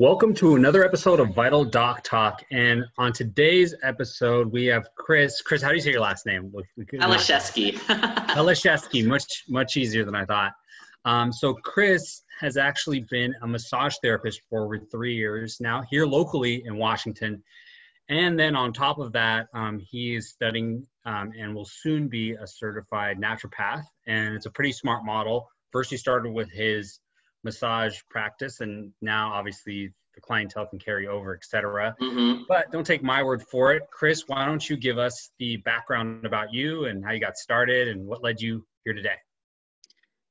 Welcome to another episode of Vital Doc Talk. And on today's episode, we have Chris. Chris, how do you say your last name? Palizewski. Palizewski, much easier than I thought. So Chris has actually been a massage therapist for over 3 years now here locally in Washington. And then on top of that, he is studying and will soon be a certified naturopath. And it's a pretty smart model. First, he started with his massage practice, and now obviously the clientele can carry over, etc. But don't take my word for it. Chris, why don't you give us the background about you and how you got started and what led you here today?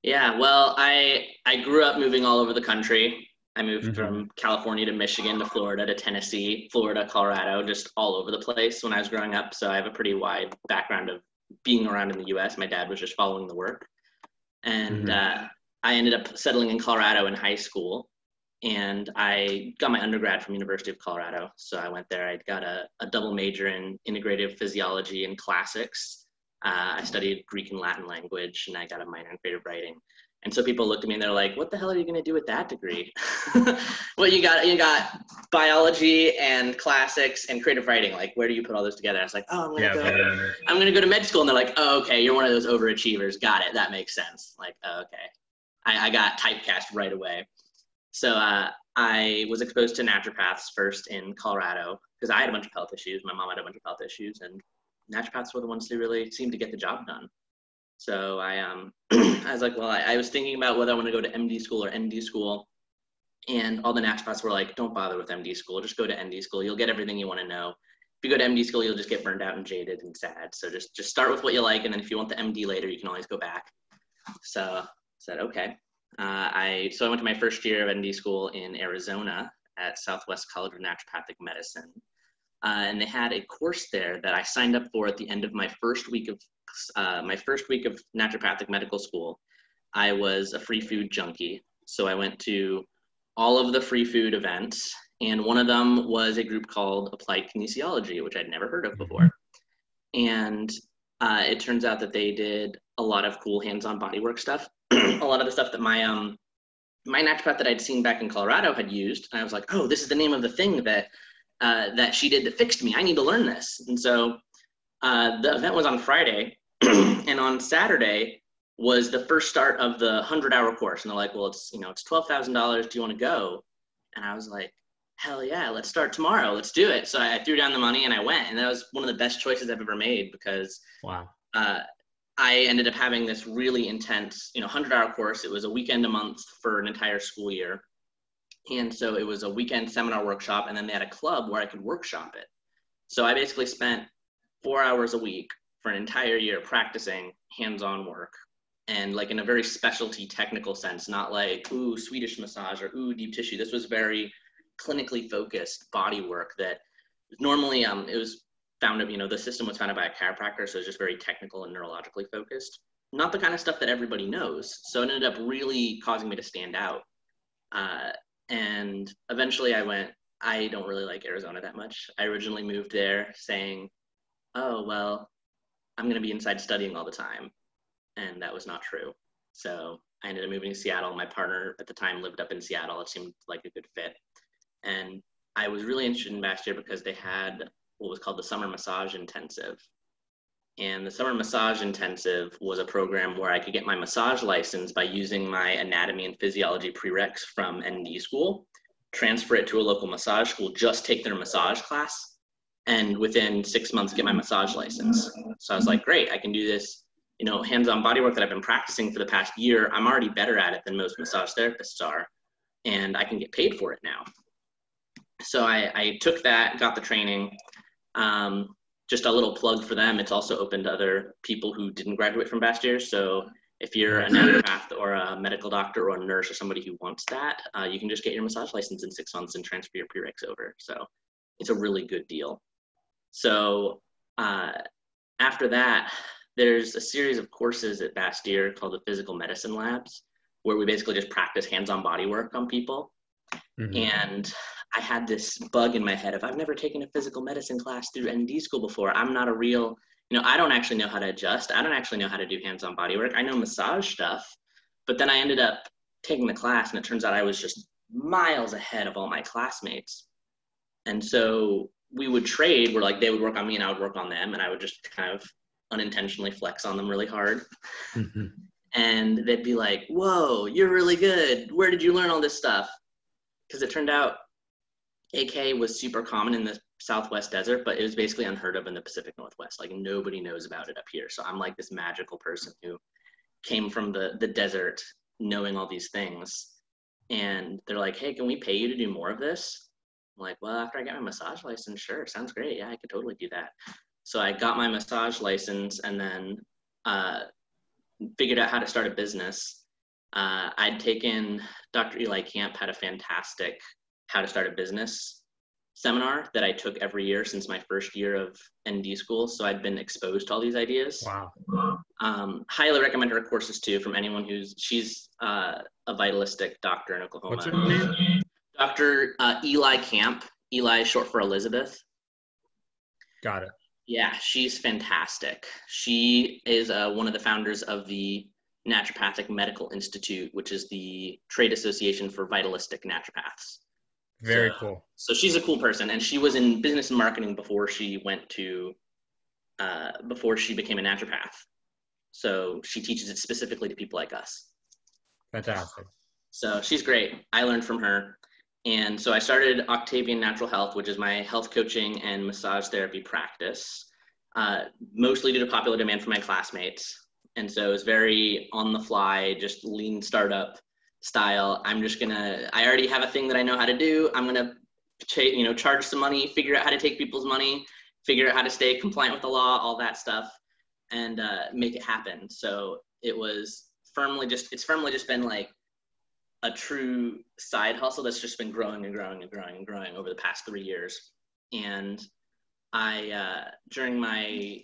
Yeah, well, I grew up moving all over the country. I moved from California to Michigan to Florida to Tennessee, Florida, Colorado, just all over the place when I was growing up. So I have a pretty wide background of being around in the U.S. My dad was just following the work. And I ended up settling in Colorado in high school, and I got my undergrad from University of Colorado. So I went there. I got a double major in integrative physiology and classics. I studied Greek and Latin language, and I got a minor in creative writing. And so people looked at me and they're like, "What the hell are you going to do with that degree?" Well, you got biology and classics and creative writing. Like, where do you put all those together? I was like, "Oh, I'm going to go to med school." And they're like, "Oh, okay, you're one of those overachievers. Got it. That makes sense." Like, oh, okay. I got typecast right away. So I was exposed to naturopaths first in Colorado because I had a bunch of health issues. My mom had a bunch of health issues, and naturopaths were the ones who really seemed to get the job done. So I was like, well, I was thinking about whether I want to go to MD school or ND school, and all the naturopaths were like, "Don't bother with MD school. Just go to ND school. You'll get everything you want to know. If you go to MD school, you'll just get burned out and jaded and sad. So just start with what you like, and then if you want the MD later, you can always go back." So I said, okay. I went to my first year of ND school in Arizona at Southwest College of Naturopathic Medicine. And they had a course there that I signed up for at the end of my first week of naturopathic medical school. I was a free food junkie. So I went to all of the free food events, and one of them was a group called Applied Kinesiology, which I'd never heard of before. And it turns out that they did a lot of cool hands-on bodywork stuff. A lot of the stuff that my naturopath that I'd seen back in Colorado had used. And I was like, oh, this is the name of the thing that she did that fixed me. I need to learn this. And so the event was on Friday, and on Saturday was the first start of the 100-hour course. And they're like, well, it's $12,000. Do you want to go? And I was like, hell yeah, let's start tomorrow. Let's do it. So I threw down the money and I went, and that was one of the best choices I've ever made because I ended up having this really intense, 100-hour course. It was a weekend a month for an entire school year. And so it was a weekend seminar workshop, and then they had a club where I could workshop it. So I basically spent 4 hours a week for an entire year practicing hands-on work, and like in a very specialty technical sense, not like, ooh, Swedish massage or ooh, deep tissue. This was very clinically focused body work that normally it was founded, the system was founded by a chiropractor, so it's just very technical and neurologically focused. Not the kind of stuff that everybody knows. So it ended up really causing me to stand out. And eventually I don't really like Arizona that much. I originally moved there saying, oh, well, I'm going to be inside studying all the time. And that was not true. So I ended up moving to Seattle. My partner at the time lived up in Seattle. It seemed like a good fit. And I was really interested in Bastyr because they had what was called the Summer Massage Intensive. And the Summer Massage Intensive was a program where I could get my massage license by using my anatomy and physiology prereqs from ND school, transfer it to a local massage school, just take their massage class, and within 6 months get my massage license. So I was like, great, I can do this, hands-on bodywork that I've been practicing for the past year. I'm already better at it than most massage therapists are, and I can get paid for it now. So I took that, got the training. Just a little plug for them. It's also open to other people who didn't graduate from Bastyr. So if you're a naturopath or a medical doctor or a nurse or somebody who wants that, you can just get your massage license in 6 months and transfer your prereqs over. So it's a really good deal. So after that, there's a series of courses at Bastyr called the Physical Medicine Labs, where we basically just practice hands-on body work on people. And I had this bug in my head of, I've never taken a physical medicine class through ND school before. I'm not a real, I don't actually know how to adjust. I don't actually know how to do hands-on body work. I know massage stuff, but then I ended up taking the class, and it turns out I was just miles ahead of all my classmates. And so we would trade where like they would work on me and I would work on them, and I would just kind of unintentionally flex on them really hard. Mm-hmm. And they'd be like, whoa, you're really good. Where did you learn all this stuff? Because it turned out AK was super common in the Southwest desert, but it was basically unheard of in the Pacific Northwest. Like nobody knows about it up here. So I'm like this magical person who came from the desert knowing all these things. And they're like, hey, can we pay you to do more of this? I'm like, well, after I get my massage license, sure, sounds great. Yeah, I could totally do that. So I got my massage license and then figured out how to start a business. I'd taken Dr. Eli Camp had a fantastic how to start a business seminar that I took every year since my first year of ND school. So I'd been exposed to all these ideas. Wow. Highly recommend her courses too from anyone she's a vitalistic doctor in Oklahoma. What's her name? Dr. Eli Camp. Eli is short for Elizabeth. Got it. Yeah, she's fantastic. She is one of the founders of the Naturopathic Medical Institute, which is the trade association for vitalistic naturopaths. Very cool. So she's a cool person, and she was in business and marketing before she became a naturopath. So she teaches it specifically to people like us. Fantastic. So she's great. I learned from her. And so I started Octavian Natural Health, which is my health coaching and massage therapy practice, mostly due to popular demand from my classmates. And so it was very on the fly, just lean startup style. I already have a thing that I know how to do. I'm going to, charge some money, figure out how to take people's money, figure out how to stay compliant with the law, all that stuff, and make it happen. So it's firmly just been like a true side hustle that's just been growing and growing and growing and growing over the past 3 years. And I, during my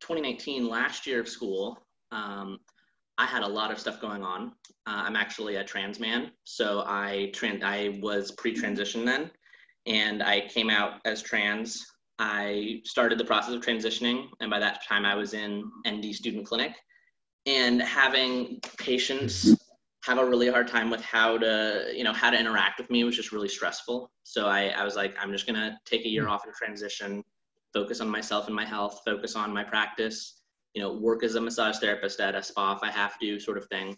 2019 last year of school, I had a lot of stuff going on. I'm actually a trans man, so I was pre-transition then, and I came out as trans. I started the process of transitioning, and by that time I was in ND student clinic, and having patients have a really hard time with how to interact with me was just really stressful. So I was like, I'm just gonna take a year off and transition, focus on myself and my health, focus on my practice, work as a massage therapist at a spa if I have to, sort of thing.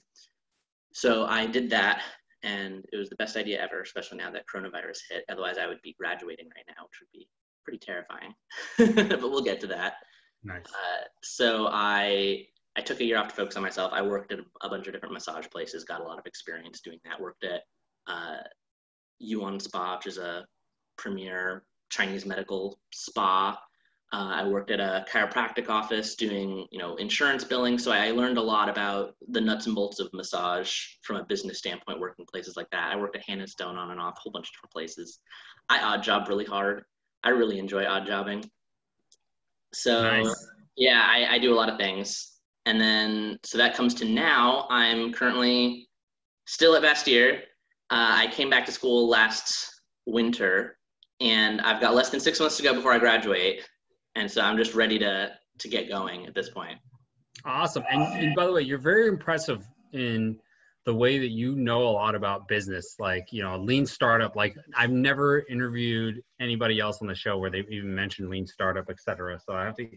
So I did that, and it was the best idea ever, especially now that coronavirus hit. Otherwise, I would be graduating right now, which would be pretty terrifying. But we'll get to that. Nice. So I took a year off to focus on myself. I worked at a bunch of different massage places, got a lot of experience doing that. Worked at Yuan Spa, which is a premier Chinese medical spa. I worked at a chiropractic office doing, insurance billing. So I learned a lot about the nuts and bolts of massage from a business standpoint, working places like that. I worked at Hannah Stone on and off, a whole bunch of different places. I odd jobbed really hard. I really enjoy odd jobbing. So nice. Yeah, I do a lot of things. And then, so that comes to now, I'm currently still at Bastyr. I came back to school last winter, and I've got less than 6 months to go before I graduate. And so I'm just ready to get going at this point. Awesome. And by the way, you're very impressive in the way that you know a lot about business, like, lean startup. Like, I've never interviewed anybody else on the show where they've even mentioned lean startup, et cetera. So I have to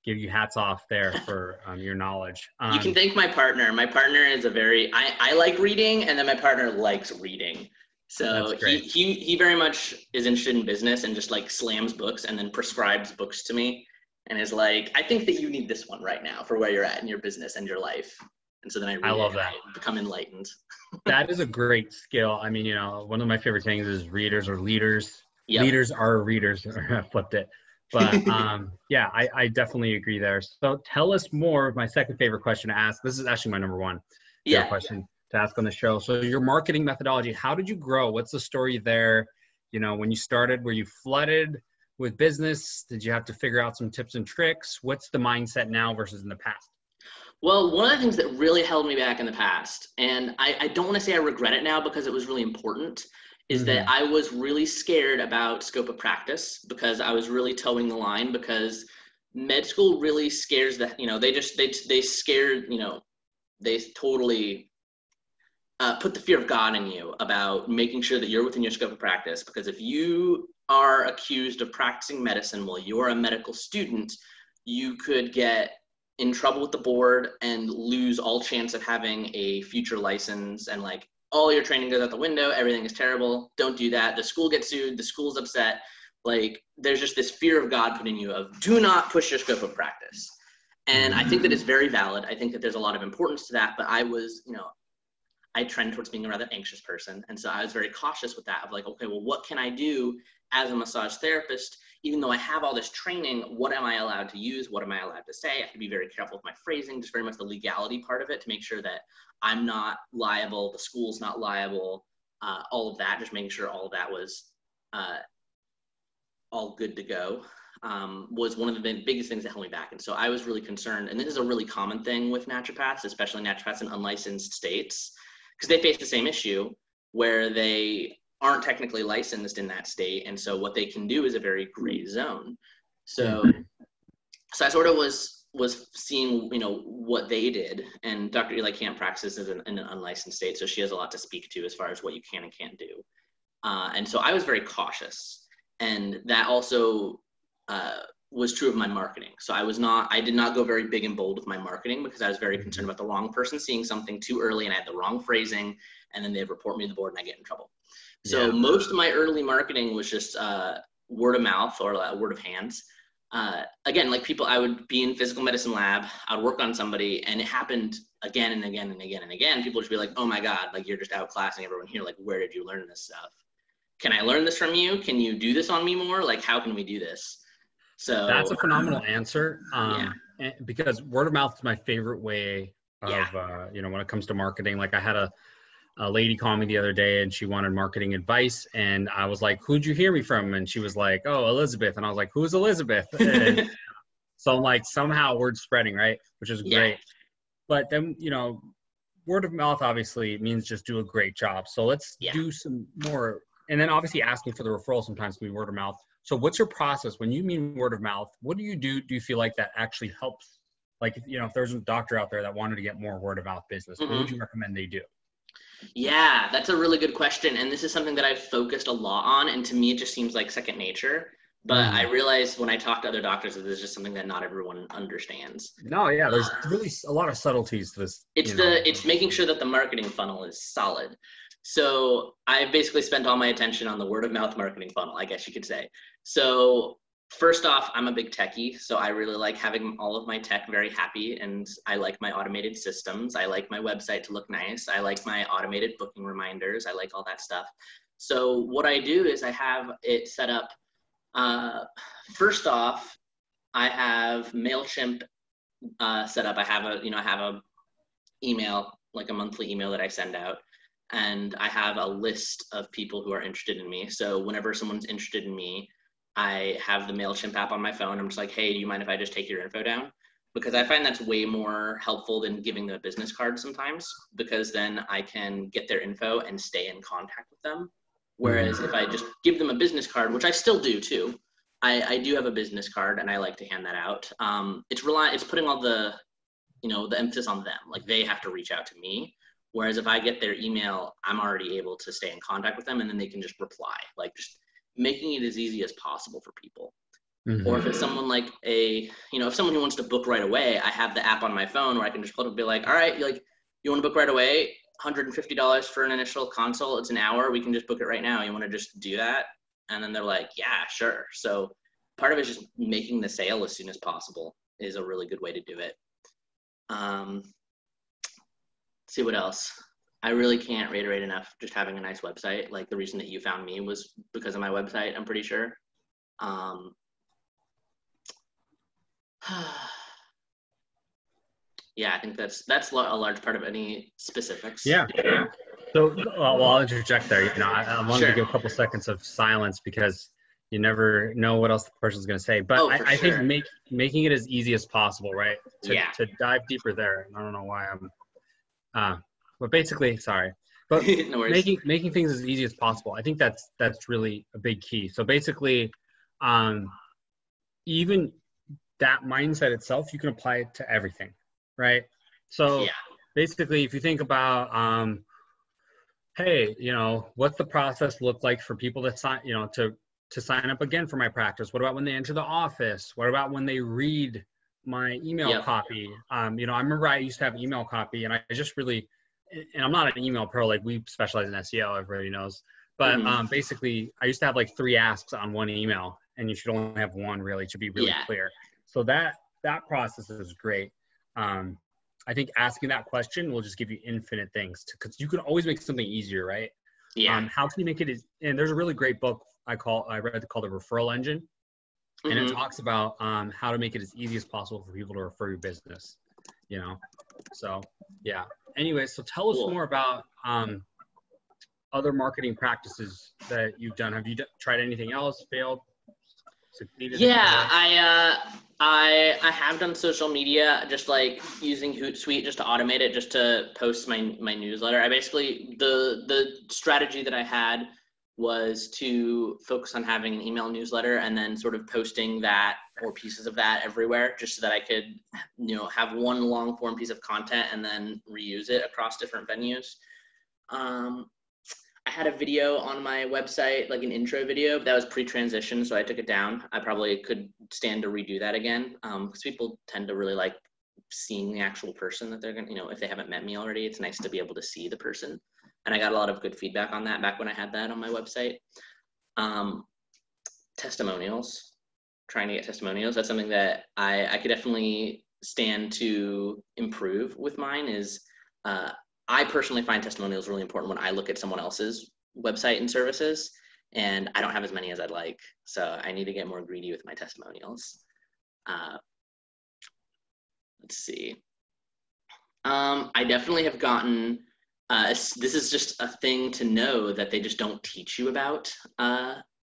give you hats off there for your knowledge. You can thank my partner. My partner is I like reading, and then my partner likes reading. So he very much is interested in business and just like slams books and then prescribes books to me and is like, I think that you need this one right now for where you're at in your business and your life. And so then I read love that. I become enlightened. That is a great skill. I mean, one of my favorite things is readers or leaders. Yep. Leaders are readers. I flipped it. But yeah, I definitely agree there. So tell us more. My second favorite question to ask. This is actually my number one question to ask on the show. So your marketing methodology, how did you grow? What's the story there? When you started, were you flooded with business? Did you have to figure out some tips and tricks? What's the mindset now versus in the past? Well, one of the things that really held me back in the past, and I don't want to say I regret it now because it was really important, is that I was really scared about scope of practice because I was really towing the line, because med school really scares they totally put the fear of God in you about making sure that you're within your scope of practice. Because if you are accused of practicing medicine while you're a medical student, you could get in trouble with the board and lose all chance of having a future license, and like all your training goes out the window. Everything is terrible. Don't do that. The school gets sued. The school's upset. Like, there's just this fear of God put in you of do not push your scope of practice. And I think that it's very valid. I think that there's a lot of importance to that, but I was, I trend towards being a rather anxious person. And so I was very cautious with that of like, okay, well, what can I do as a massage therapist? Even though I have all this training, what am I allowed to use? What am I allowed to say? I have to be very careful with my phrasing, just very much the legality part of it to make sure that I'm not liable, the school's not liable, all of that, just making sure all of that was all good to go, was one of the biggest things that held me back. And so I was really concerned, and this is a really common thing with naturopaths, especially naturopaths in unlicensed states, because they face the same issue where they aren't technically licensed in that state. And so what they can do is a very gray zone. So I sort of was seeing, what they did, and Dr. Eli Camp practices in an unlicensed state. So she has a lot to speak to as far as what you can and can't do. And so I was very cautious, and that also was true of my marketing. So I did not go very big and bold with my marketing because I was very concerned about the wrong person seeing something too early and I had the wrong phrasing, and then they'd report me to the board and I get in trouble. So most of my early marketing was just word of mouth or word of hands. Again, like I would be in physical medicine lab, I'd work on somebody, and it happened again and again and again and again. People would just be like, oh my God, like you're just outclassing everyone here. Like, where did you learn this stuff? Can I learn this from you? Can you do this on me more? Like, how can we do this? So that's a phenomenal answer. Because word of mouth is my favorite way of, when it comes to marketing. Like I had a lady call me the other day and she wanted marketing advice, and I was like, who'd you hear me from? And she was like, oh, Elizabeth. And I was like, who's Elizabeth? And so I'm like, somehow word spreading, right? Which is great. But then, word of mouth obviously means just do a great job. So let's do some more. And then obviously asking for the referral sometimes can be word of mouth. So what's your process when you mean word of mouth? What do you do? Do you feel like that actually helps? Like, if there's a doctor out there that wanted to get more word of mouth business, what would you recommend they do? Yeah, that's a really good question. And this is something that I've focused a lot on. And to me, it just seems like second nature. But I realized when I talk to other doctors that this is just something that not everyone understands. No, yeah, there's really a lot of subtleties to this. It's making sure that the marketing funnel is solid. So I basically spent all my attention on the word of mouth marketing funnel, I guess you could say. So first off, I'm a big techie, so I really like having all of my tech very happy, and I like my automated systems. I like my website to look nice. I like my automated booking reminders. I like all that stuff. So what I do is I have it set up. First off, I have MailChimp set up. I have a email, like a monthly email that I send out. And I have a list of people who are interested in me. So whenever someone's interested in me, I have the MailChimp app on my phone. I'm just like, hey, do you mind if I just take your info down? Because I find that's way more helpful than giving them a business card sometimes, because then I can get their info and stay in contact with them. Whereas if I just give them a business card, which I still do too, I do have a business card and I like to hand that out. It's putting all the emphasis on them. Like they have to reach out to me. Whereas if I get their email, I'm already able to stay in contact with them, and then they can just reply, like just making it as easy as possible for people. Or if it's someone like if someone who wants to book right away, I have the app on my phone where I can just pull it up and be like, all right, you want to book right away, $150 for an initial consult. It's an hour. We can just book it right now. You want to just do that? And then they're like, yeah, sure. So part of it is just making the sale as soon as possible is a really good way to do it. See what else. I really can't reiterate enough just having a nice website. Like the reason that you found me was because of my website, I'm pretty sure. Yeah, I think that's a large part of any specifics. Yeah. So, I'll interject there. I wanted to give a couple seconds of silence because you never know what else the person's going to say. But I think making it as easy as possible, right? To dive deeper there. I don't know why but basically, sorry. But no making things as easy as possible. I think that's really a big key. So basically, even that mindset itself, you can apply it to everything, right? So basically, if you think about hey, what's the process look like for people that sign, to sign up again for my practice? What about when they enter the office? What about when they read my email Yep. copy? I remember I used to have email copy, and I just really, and I'm not an email pro, like we specialize in SEO, everybody knows. But basically, I used to have like 3 asks on one email, and you should only have one really to be really clear. So that process is great. I think asking that question will just give you infinite things, because you can always make something easier, right? Yeah. How can you make it? And there's a really great book I read called The Referral Engine, and it talks about how to make it as easy as possible for people to refer your business. So yeah. Anyway, so tell us more about other marketing practices that you've done. Have you tried anything else? Failed? Succeeded? Yeah, I have done social media, just like using Hootsuite just to automate it, just to post my newsletter. I basically, the strategy that I had was to focus on having an email newsletter and then sort of posting that or pieces of that everywhere, just so that I could, have one long form piece of content and then reuse it across different venues. I had a video on my website, like an intro video, but that was pre-transition, so I took it down. I probably could stand to redo that again, because people tend to really like seeing the actual person that they're going to, if they haven't met me already, it's nice to be able to see the person. And I got a lot of good feedback on that back when I had that on my website. Testimonials, trying to get testimonials. That's something that I could definitely stand to improve with mine is, I personally find testimonials really important when I look at someone else's website and services, and I don't have as many as I'd like. So I need to get more greedy with my testimonials. Let's see. I definitely have gotten, this is just a thing to know that they just don't teach you about,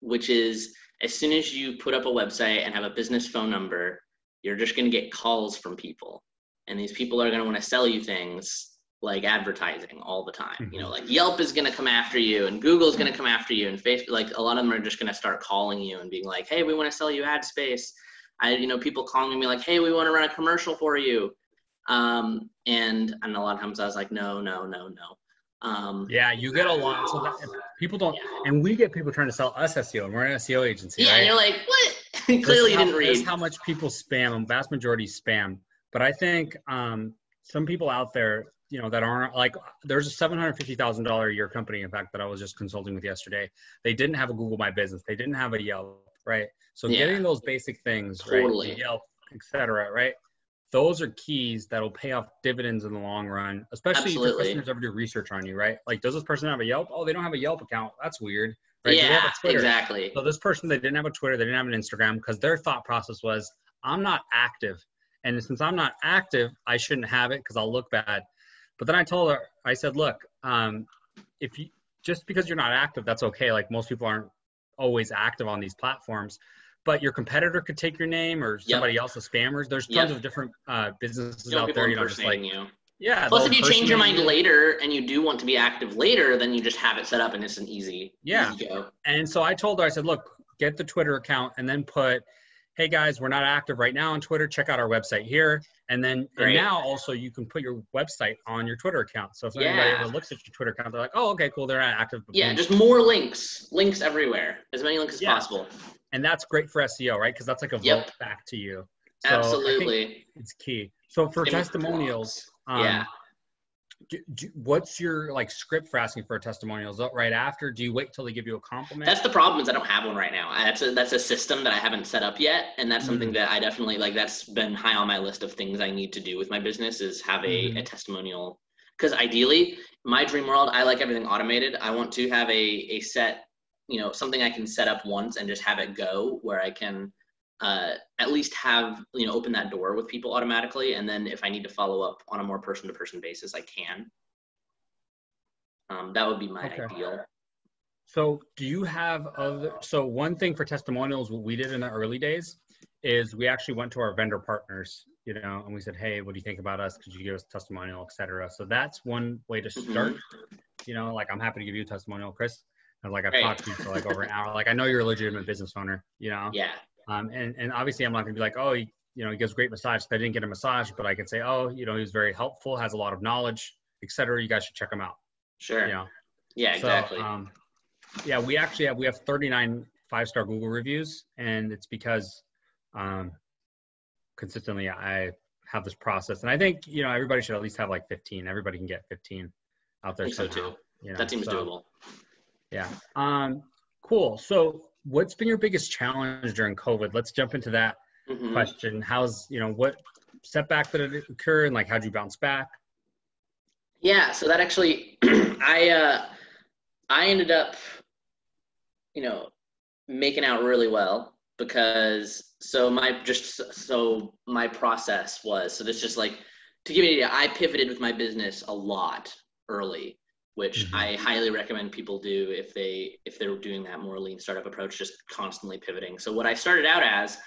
which is as soon as you put up a website and have a business phone number, you're just going to get calls from people. And these people are going to want to sell you things like advertising all the time. Like Yelp is going to come after you, and Google's going to come after you, and Facebook, like a lot of them are just going to start calling you and being like, hey, we want to sell you ad space. People calling me like, hey, we want to run a commercial for you. And a lot of times I was like, no. Yeah, you get a lot. So that people don't, and we get people trying to sell us SEO, and we're an SEO agency, right? And you're like, what? Clearly you didn't read. That's how much people spam, vast majority spam. But I think some people out there, that aren't like, there's a $750,000 a year company, in fact, that I was just consulting with yesterday. They didn't have a Google My Business. They didn't have a Yelp, right? So getting those basic things, totally. Right? Yelp, etc., right? Those are keys that'll pay off dividends in the long run, especially if the customers ever do research on you, right? Like, does this person have a Yelp? Oh, they don't have a Yelp account. That's weird, right? Yeah, do they have a Twitter? Exactly. So this person, they didn't have a Twitter, they didn't have an Instagram, because their thought process was, I'm not active. And since I'm not active, I shouldn't have it because I'll look bad. But then I told her, I said, look, if you, just because you're not active, that's okay. Like, most people aren't always active on these platforms, but your competitor could take your name, or somebody else, is spammers. There's tons of different businesses out there, just like, plus if you change your mind later and you do want to be active later, then you just have it set up and it's an easy go. And so I told her, I said, look, get the Twitter account and then put, hey guys, we're not active right now on Twitter. Check out our website here. And then and now also you can put your website on your Twitter account. So if anybody ever looks at your Twitter account, they're like, oh, okay, cool. They're not active. Just more links everywhere. As many links as possible. And that's great for SEO, right? Because that's like a vote back to you. So absolutely. I think it's key. So for testimonials, what's your like script for asking for a testimonial? Is that right after? Do you wait till they give you a compliment? That's the problem, is I don't have one right now. That's a system that I haven't set up yet, and that's something that I definitely like. That's been high on my list of things I need to do with my business, is have a testimonial. Because ideally, my dream world, I like everything automated. I want to have a set, something I can set up once and just have it go, where I can at least have, open that door with people automatically. And then if I need to follow up on a more person-to-person basis, I can. That would be my ideal. So do you have so one thing for testimonials, what we did in the early days is we actually went to our vendor partners, and we said, hey, what do you think about us? Could you give us a testimonial, et cetera? So that's one way to start. Like, I'm happy to give you a testimonial, Chris. And like, I've talked to you for like over an hour. Like, I know you're a legitimate business owner, Yeah. And obviously I'm not gonna be like, oh, he gives great massage. I didn't get a massage, but I could say, oh, he was very helpful, has a lot of knowledge, et cetera. You guys should check him out. Sure. Yeah, exactly. So, yeah, we have 39 5-star Google reviews, and it's because consistently I have this process, and I think everybody should at least have like 15. Everybody can get 15 out there I think so somehow. too. That seems doable. Yeah. Cool. So, what's been your biggest challenge during COVID? Let's jump into that question. How's what setback did it occur, and like how'd you bounce back? Yeah. So that actually, I ended up, making out really well because my process was, so this just like to give you an idea, I pivoted with my business a lot early, which I highly recommend people do if they're doing that more lean startup approach, just constantly pivoting. So what I started out as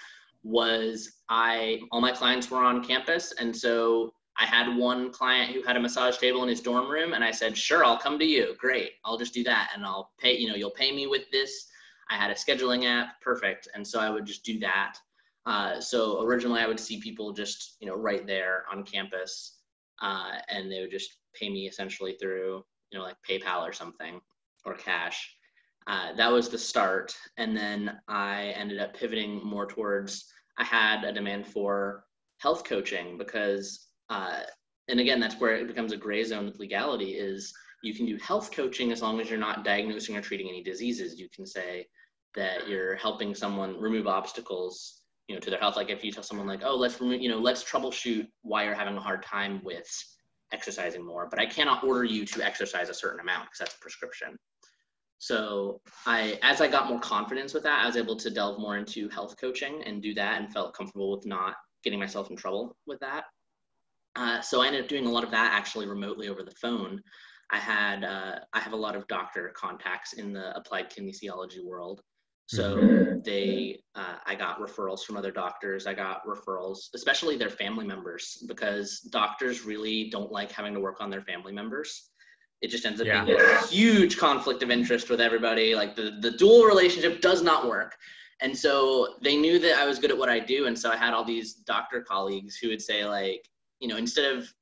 was all my clients were on campus, and so I had one client who had a massage table in his dorm room, and I said, sure, I'll come to you. Great. I'll just do that. And I'll pay, you'll pay me with this. I had a scheduling app. Perfect. And so I would just do that. So originally I would see people just, right there on campus, and they would just pay me essentially through, like PayPal or something, or cash. That was the start. And then I ended up pivoting more towards, I had a demand for health coaching because, and again, that's where it becomes a gray zone with legality, is you can do health coaching as long as you're not diagnosing or treating any diseases. You can say that you're helping someone remove obstacles, to their health. Like if you tell someone like, oh, let's troubleshoot why you're having a hard time with exercising more, but I cannot order you to exercise a certain amount because that's a prescription. So as I got more confidence with that, I was able to delve more into health coaching and do that, and felt comfortable with not getting myself in trouble with that. So I ended up doing a lot of that actually remotely over the phone. I have a lot of doctor contacts in the applied kinesiology world. So I got referrals from other doctors. I got referrals, especially their family members, because doctors really don't like having to work on their family members. It just ends up being a huge conflict of interest with everybody. Like the dual relationship does not work. And so they knew that I was good at what I do. And so I had all these doctor colleagues who would say like, instead of,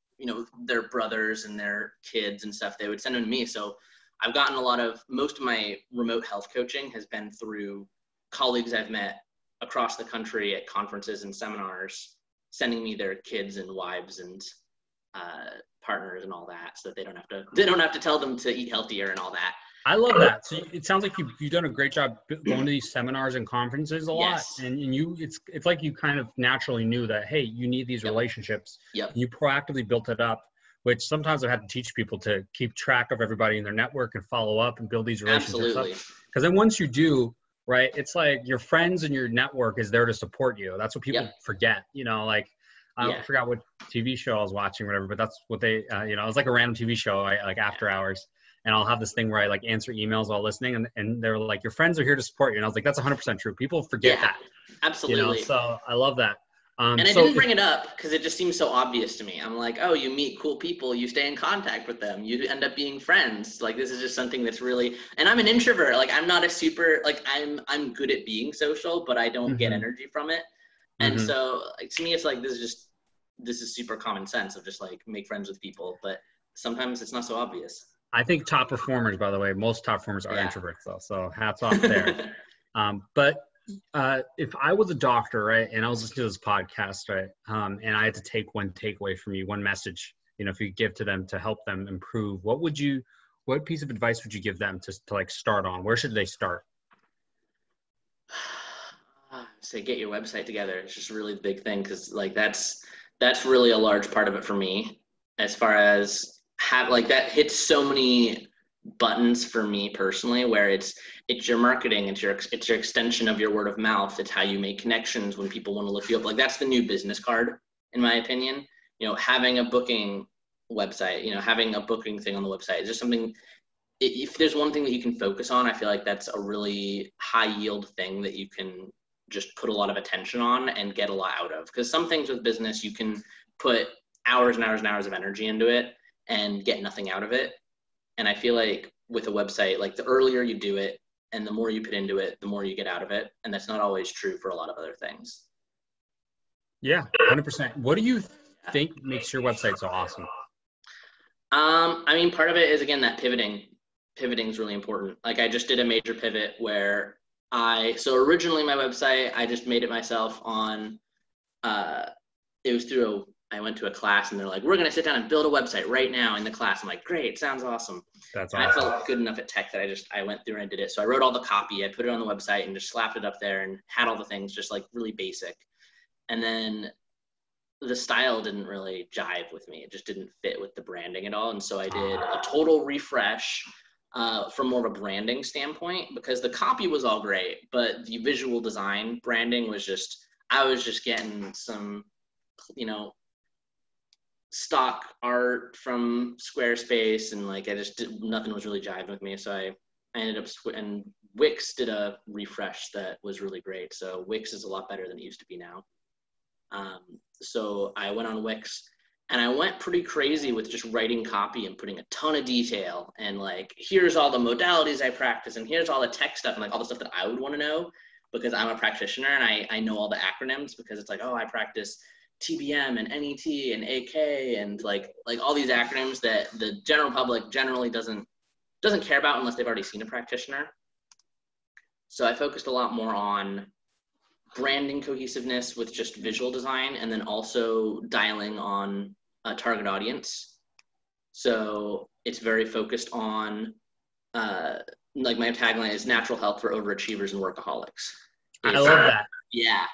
their brothers and their kids and stuff, they would send them to me. So I've gotten most of my remote health coaching has been through colleagues I've met across the country at conferences and seminars, sending me their kids and wives and partners and all that, so that they don't have to tell them to eat healthier and all that. I love that. So it sounds like you've done a great job going to these seminars and conferences a lot, and it's like you kind of naturally knew that, hey, you need these relationships. You proactively built it up, which sometimes I've had to teach people to keep track of everybody in their network and follow up and build these relationships up. Because then once you do, right, it's like your friends and your network is there to support you. That's what people forget, like. I forgot what TV show I was watching or whatever, but that's what they, it was like a random TV show, like after hours. And I'll have this thing where I like answer emails while listening, and they're like, your friends are here to support you. And I was like, that's 100% true. People forget that. Absolutely. So I love that. And I didn't bring it up because it just seems so obvious to me. I'm like, oh, you meet cool people, you stay in contact with them, you end up being friends. Like, this is just something that's really, and I'm an introvert. Like, I'm not a super, like, I'm good at being social, but I don't get energy from it. And so like, to me, it's like, this is super common sense of just like make friends with people, but sometimes it's not so obvious. I think top performers, by the way, most top performers are introverts though. So hats off there. But if I was a doctor, right, and I was listening to this podcast, right, and I had to take one takeaway from you, one message, if you give to them to help them improve, what piece of advice would you give them to like start on? Where should they start? Say get your website together. It's just really the big thing, because like that's really a large part of it for me, as far as that hits so many buttons for me personally, where it's your marketing, it's your extension of your word of mouth, it's how you make connections when people want to look you up. Like, that's the new business card, in my opinion. Having a booking website, having a booking thing on the website is just something. If there's one thing that you can focus on, I feel like that's a really high yield thing that you can just put a lot of attention on and get a lot out of. Because some things with business, you can put hours and hours and hours of energy into it and get nothing out of it. And I feel like with a website, like the earlier you do it and the more you put into it, the more you get out of it. And that's not always true for a lot of other things. Yeah, 100%. What do you think makes your website so awesome? I mean, part of it is, again, that pivoting. pivoting is really important. Like I just did a major pivot where so originally my website, I just made it myself on, it was through I went to a class and they're like, we're going to sit down and build a website right now in the class. I'm like, great, sounds awesome. That's and awesome. I felt good enough at tech that I went through and I did it. So I wrote all the copy, I put it on the website and just slapped it up there and had all the things just like really basic. And then the style didn't really jive with me. It just didn't fit with the branding at all. And so I did a total refresh from more of a branding standpoint, because the copy was all great, but the visual design branding was just, I was just getting some, you know, stock art from Squarespace, and like nothing was really jiving with me. So I ended up and Wix did a refresh that was really great. So Wix is a lot better than it used to be now. So I went on Wix and I went pretty crazy with just writing copy and putting a ton of detail and like, here's all the modalities I practice and here's all the tech stuff and like all the stuff that I would want to know because I'm a practitioner and I know all the acronyms, because it's like, oh, I practice TBM and NET and AK and like all these acronyms that the general public generally doesn't care about unless they've already seen a practitioner. So I focused a lot more on branding cohesiveness with just visual design, and then also dialing on a target audience. So it's very focused on, like my tagline is natural health for overachievers and workaholics. I love that. Yeah.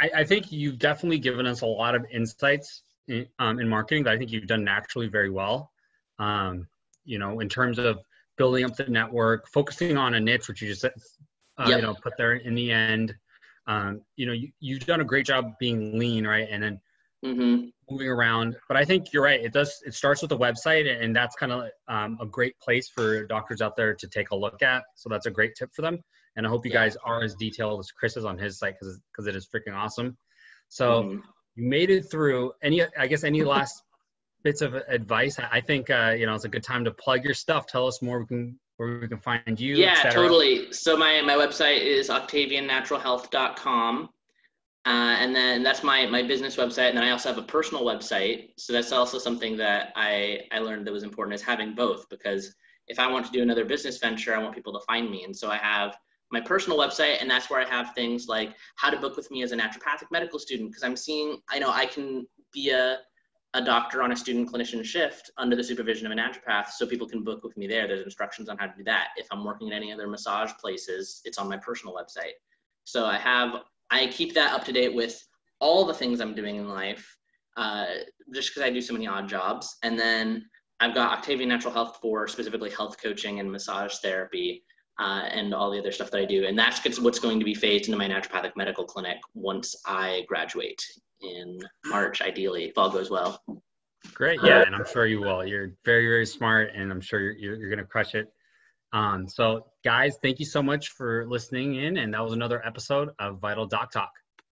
I think you've definitely given us a lot of insights in marketing that I think you've done naturally very well. You know, in terms of building up the network, focusing on a niche, which you just you know, put there in the end. You know, you've done a great job being lean, right? And then moving around. But I think you're right. It starts with the website, and that's kind of a great place for doctors out there to take a look at. So that's a great tip for them. And I hope you guys are as detailed as Chris is on his site, because it is freaking awesome. So you made it through. Any last bits of advice? I think, you know, it's a good time to plug your stuff. Tell us more where we can find you. Yeah, totally. So my website is octaviannaturalhealth.com. And then that's my business website. And then I also have a personal website. So that's also something that I learned that was important, is having both, because if I want to do another business venture, I want people to find me. And so I have my personal website, and that's where I have things like how to book with me as a naturopathic medical student. Because I'm seeing, I know I can be a doctor on a student clinician shift under the supervision of a naturopath, so people can book with me there. There's instructions on how to do that. If I'm working at any other massage places, it's on my personal website. So I keep that up to date with all the things I'm doing in life, just because I do so many odd jobs. And then I've got Octavian Natural Health for specifically health coaching and massage therapy, and all the other stuff that I do. And that's what's going to be phased into my naturopathic medical clinic once I graduate in March, ideally, if all goes well. Great. Yeah. And I'm sure you will. You're very, very smart, and I'm sure you're going to crush it. So guys, thank you so much for listening in. And that was another episode of Vital Doc Talk.